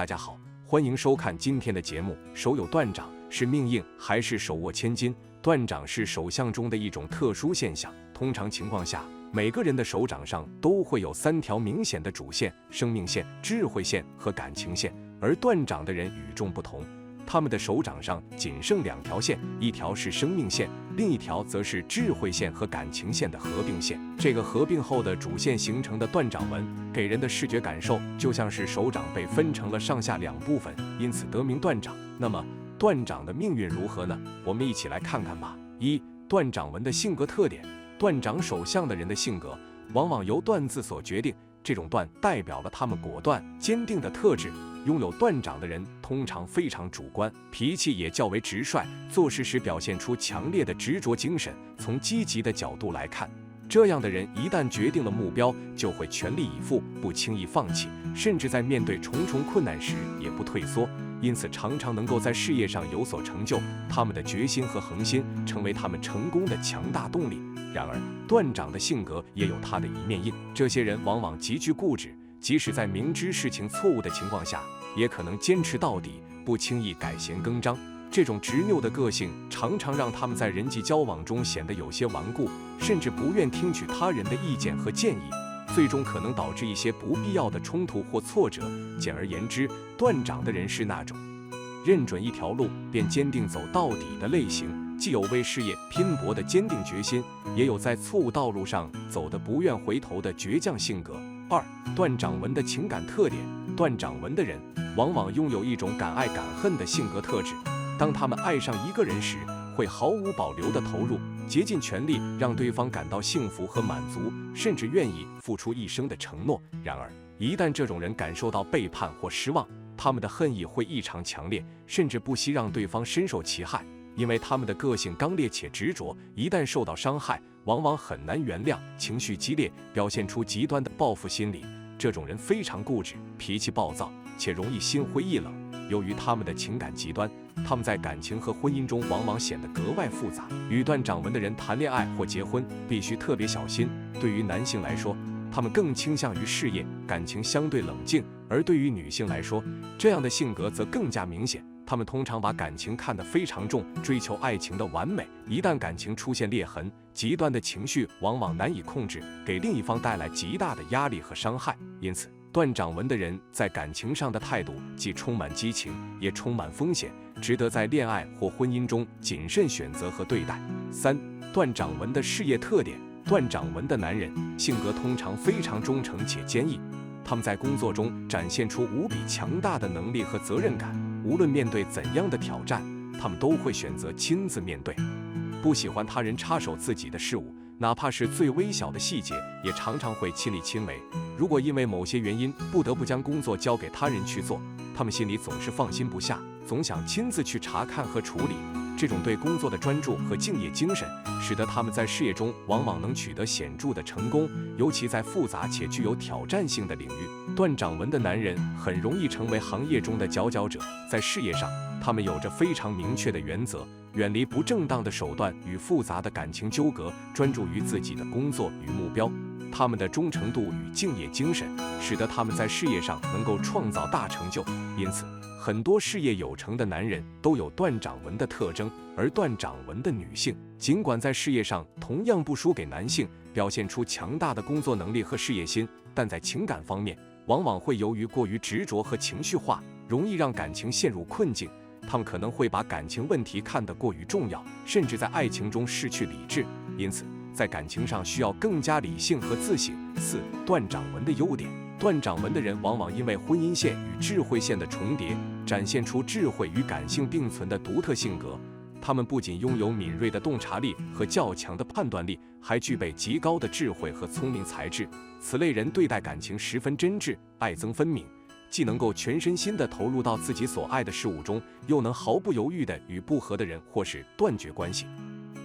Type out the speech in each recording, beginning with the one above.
大家好，欢迎收看今天的节目。手有断掌是命硬还是手握千金？断掌是手相中的一种特殊现象。通常情况下，每个人的手掌上都会有3条明显的主线：生命线、智慧线和感情线。而断掌的人与众不同，他们的手掌上仅剩2条线，一条是生命线，另一条则是智慧线和感情线的合并线。这个合并后的主线形成的断掌纹，给人的视觉感受就像是手掌被分成了上下2部分，因此得名断掌。那么断掌的命运如何呢？我们一起来看看吧。1、断掌纹的性格特点。断掌手相的人的性格往往由断字所决定，这种断代表了他们果断、坚定的特质。拥有断掌的人通常非常主观，脾气也较为直率，做事时表现出强烈的执着精神。从积极的角度来看，这样的人一旦决定了目标，就会全力以赴，不轻易放弃，甚至在面对重重困难时也不退缩，因此常常能够在事业上有所成就。他们的决心和恒心成为他们成功的强大动力。然而，断掌的性格也有他的一面硬，这些人往往极具固执，即使在明知事情错误的情况下，也可能坚持到底，不轻易改弦更张。这种执拗的个性常常让他们在人际交往中显得有些顽固，甚至不愿听取他人的意见和建议，最终可能导致一些不必要的冲突或挫折。简而言之，断掌的人是那种认准一条路便坚定走到底的类型，既有为事业拼搏的坚定决心，也有在错误道路上走得不愿回头的倔强性格。2、断掌纹的情感特点。断掌纹的人往往拥有一种敢爱敢恨的性格特质，当他们爱上一个人时，会毫无保留地投入，竭尽全力让对方感到幸福和满足，甚至愿意付出一生的承诺。然而，一旦这种人感受到背叛或失望，他们的恨意会异常强烈，甚至不惜让对方深受其害。因为他们的个性刚烈且执着，一旦受到伤害，往往很难原谅，情绪激烈，表现出极端的报复心理。这种人非常固执，脾气暴躁，且容易心灰意冷。由于他们的情感极端，他们在感情和婚姻中往往显得格外复杂。与断掌纹的人谈恋爱或结婚，必须特别小心。对于男性来说，他们更倾向于事业，感情相对冷静；而对于女性来说，这样的性格则更加明显。他们通常把感情看得非常重，追求爱情的完美。一旦感情出现裂痕，极端的情绪往往难以控制，给另一方带来极大的压力和伤害。因此，断掌纹的人在感情上的态度既充满激情，也充满风险，值得在恋爱或婚姻中谨慎选择和对待。3、断掌纹的事业特点。断掌纹的男人性格通常非常忠诚且坚毅，他们在工作中展现出无比强大的能力和责任感，无论面对怎样的挑战，他们都会选择亲自面对，不喜欢他人插手自己的事物，哪怕是最微小的细节，也常常会亲力亲为。如果因为某些原因不得不将工作交给他人去做，他们心里总是放心不下，总想亲自去查看和处理。这种对工作的专注和敬业精神，使得他们在事业中往往能取得显著的成功，尤其在复杂且具有挑战性的领域。断掌纹的男人很容易成为行业中的佼佼者，在事业上，他们有着非常明确的原则，远离不正当的手段与复杂的感情纠葛，专注于自己的工作与目标。他们的忠诚度与敬业精神，使得他们在事业上能够创造大成就。因此，很多事业有成的男人都有断掌纹的特征，而断掌纹的女性，尽管在事业上同样不输给男性，表现出强大的工作能力和事业心，但在情感方面，往往会由于过于执着和情绪化，容易让感情陷入困境。他们可能会把感情问题看得过于重要，甚至在爱情中失去理智，因此在感情上需要更加理性和自省。4、断掌纹的优点。断掌纹的人往往因为婚姻线与智慧线的重叠，展现出智慧与感性并存的独特性格。他们不仅拥有敏锐的洞察力和较强的判断力，还具备极高的智慧和聪明才智。此类人对待感情十分真挚，爱憎分明，既能够全身心地投入到自己所爱的事物中，又能毫不犹豫地与不合的人或是断绝关系。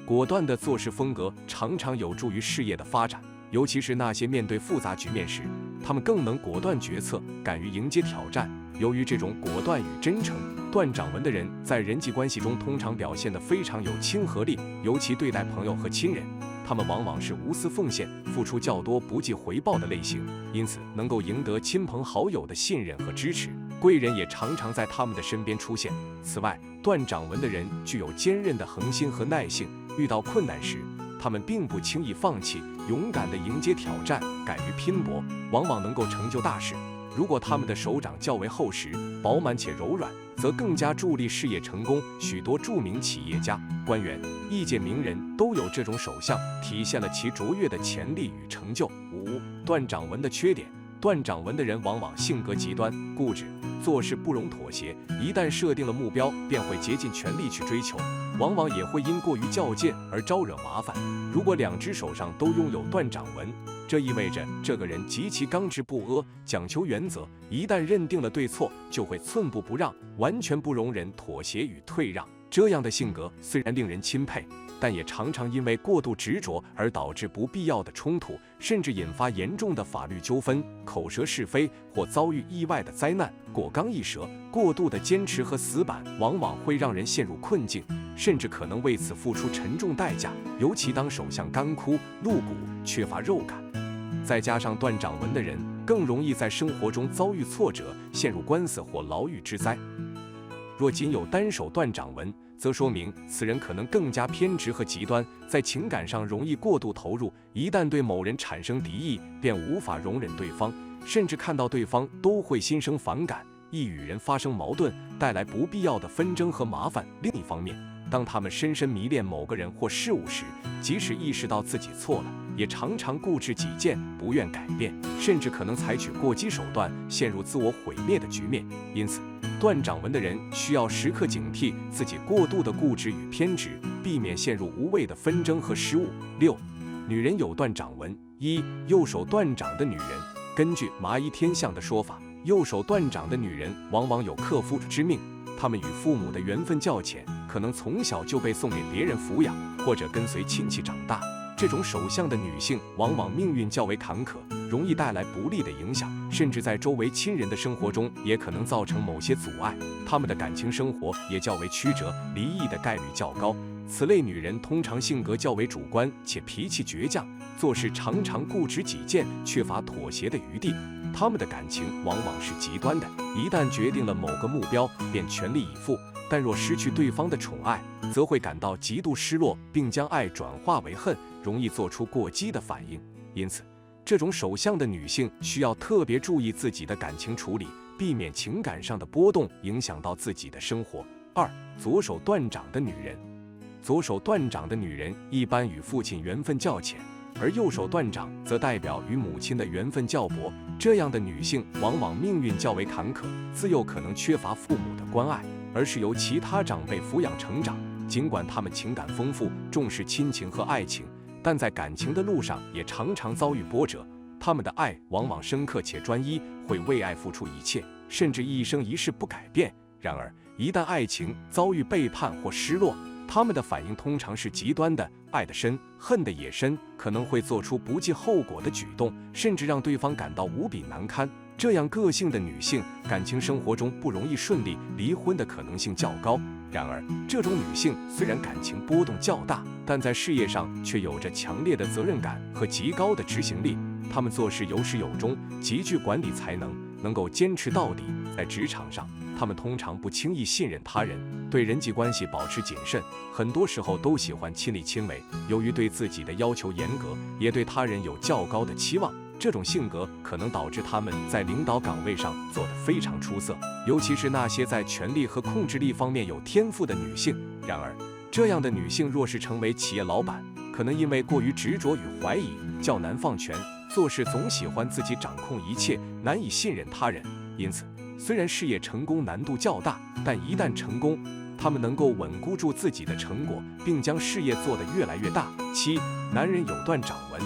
果断的做事风格常常有助于事业的发展，尤其是那些面对复杂局面时，他们更能果断决策，敢于迎接挑战。由于这种果断与真诚，断掌纹的人在人际关系中通常表现得非常有亲和力，尤其对待朋友和亲人，他们往往是无私奉献、付出较多不计回报的类型，因此能够赢得亲朋好友的信任和支持。贵人也常常在他们的身边出现。此外，断掌纹的人具有坚韧的恒心和耐性，遇到困难时，他们并不轻易放弃，勇敢地迎接挑战，敢于拼搏，往往能够成就大事。如果他们的手掌较为厚实、饱满且柔软，则更加助力事业成功。许多著名企业家、官员、业界名人都有这种手相，体现了其卓越的潜力与成就。5. 断掌纹的缺点。断掌纹的人往往性格极端、固执，做事不容妥协，一旦设定了目标，便会竭尽全力去追求，往往也会因过于较劲而招惹麻烦。如果2只手上都拥有断掌纹，这意味着这个人极其刚直不阿，讲求原则，一旦认定了对错，就会寸步不让，完全不容忍妥协与退让。这样的性格虽然令人钦佩，但也常常因为过度执着而导致不必要的冲突，甚至引发严重的法律纠纷、口舌是非或遭遇意外的灾难。过刚易折，过度的坚持和死板往往会让人陷入困境，甚至可能为此付出沉重代价，尤其当手相干枯、露骨、缺乏肉感。再加上断掌纹的人更容易在生活中遭遇挫折，陷入官司或牢狱之灾。若仅有单手断掌纹，则说明此人可能更加偏执和极端，在情感上容易过度投入，一旦对某人产生敌意，便无法容忍对方，甚至看到对方都会心生反感，易与人发生矛盾，带来不必要的纷争和麻烦。另一方面，当他们深深迷恋某个人或事物时，即使意识到自己错了，也常常固执己见，不愿改变，甚至可能采取过激手段，陷入自我毁灭的局面。因此，断掌纹的人需要时刻警惕自己过度的固执与偏执，避免陷入无谓的纷争和失误。6. 女人有断掌纹。1. 右手断掌的女人。根据麻衣天象的说法，右手断掌的女人往往有克夫之命，她们与父母的缘分较浅，可能从小就被送给别人抚养，或者跟随亲戚长大。这种手相的女性往往命运较为坎坷，容易带来不利的影响，甚至在周围亲人的生活中也可能造成某些阻碍。她们的感情生活也较为曲折，离异的概率较高。此类女人通常性格较为主观，且脾气倔强，做事常常固执己见，缺乏妥协的余地。她们的感情往往是极端的，一旦决定了某个目标，便全力以赴。但若失去对方的宠爱，则会感到极度失落，并将爱转化为恨，容易做出过激的反应。因此，这种手相的女性需要特别注意自己的感情处理，避免情感上的波动影响到自己的生活。2. 左手断掌的女人。左手断掌的女人一般与父亲缘分较浅，而右手断掌则代表与母亲的缘分较薄。这样的女性往往命运较为坎坷，自幼可能缺乏父母的关爱，而是由其他长辈抚养成长。尽管她们情感丰富，重视亲情和爱情，但在感情的路上也常常遭遇波折。她们的爱往往深刻且专一，会为爱付出一切，甚至一生一世不改变。然而，一旦爱情遭遇背叛或失落，她们的反应通常是极端的，爱得深，恨得也深，可能会做出不计后果的举动，甚至让对方感到无比难堪。这样个性的女性，感情生活中不容易顺利，离婚的可能性较高。然而，这种女性虽然感情波动较大，但在事业上却有着强烈的责任感和极高的执行力。她们做事有始有终，极具管理才能，能够坚持到底。在职场上，她们通常不轻易信任他人，对人际关系保持谨慎，很多时候都喜欢亲力亲为。由于对自己的要求严格，也对他人有较高的期望，这种性格可能导致他们在领导岗位上做得非常出色，尤其是那些在权力和控制力方面有天赋的女性。然而，这样的女性若是成为企业老板，可能因为过于执着与怀疑，较难放权，做事总喜欢自己掌控一切，难以信任他人。因此，虽然事业成功难度较大，但一旦成功，他们能够稳固住自己的成果，并将事业做得越来越大。7. 男人有断掌纹。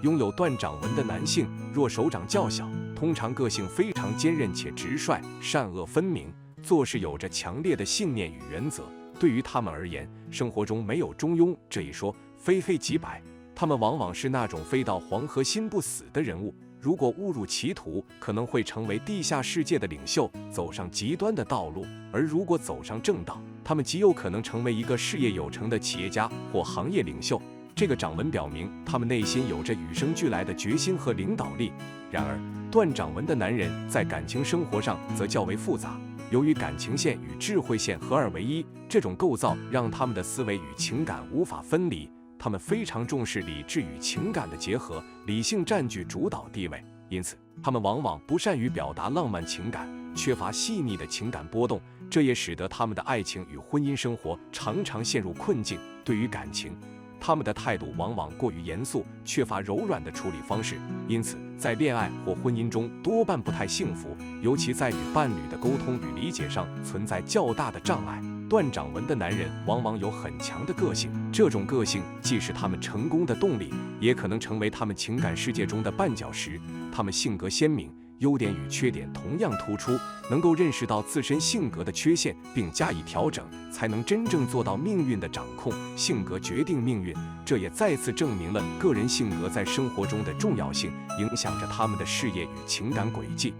拥有断掌纹的男性，若手掌较小，通常个性非常坚韧且直率，善恶分明，做事有着强烈的信念与原则。对于他们而言，生活中没有中庸这一说，非黑即白。他们往往是那种非到黄河心不死的人物，如果误入歧途，可能会成为地下世界的领袖，走上极端的道路；而如果走上正道，他们极有可能成为一个事业有成的企业家或行业领袖。这个掌纹表明他们内心有着与生俱来的决心和领导力。然而，断掌纹的男人在感情生活上则较为复杂。由于感情线与智慧线合二为一，这种构造让他们的思维与情感无法分离。他们非常重视理智与情感的结合，理性占据主导地位，因此他们往往不善于表达浪漫情感，缺乏细腻的情感波动，这也使得他们的爱情与婚姻生活常常陷入困境。对于感情，他们的态度往往过于严肃，缺乏柔软的处理方式，因此在恋爱或婚姻中多半不太幸福，尤其在与伴侣的沟通与理解上存在较大的障碍。断掌纹的男人往往有很强的个性，这种个性既是他们成功的动力，也可能成为他们情感世界中的绊脚石。他们性格鲜明，优点与缺点同样突出，能够认识到自身性格的缺陷并加以调整，才能真正做到命运的掌控。性格决定命运，这也再次证明了个人性格在生活中的重要性，影响着他们的事业与情感轨迹。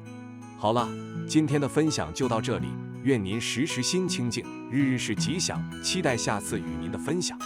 好了，今天的分享就到这里，愿您时时心清静，日日是吉祥，期待下次与您的分享。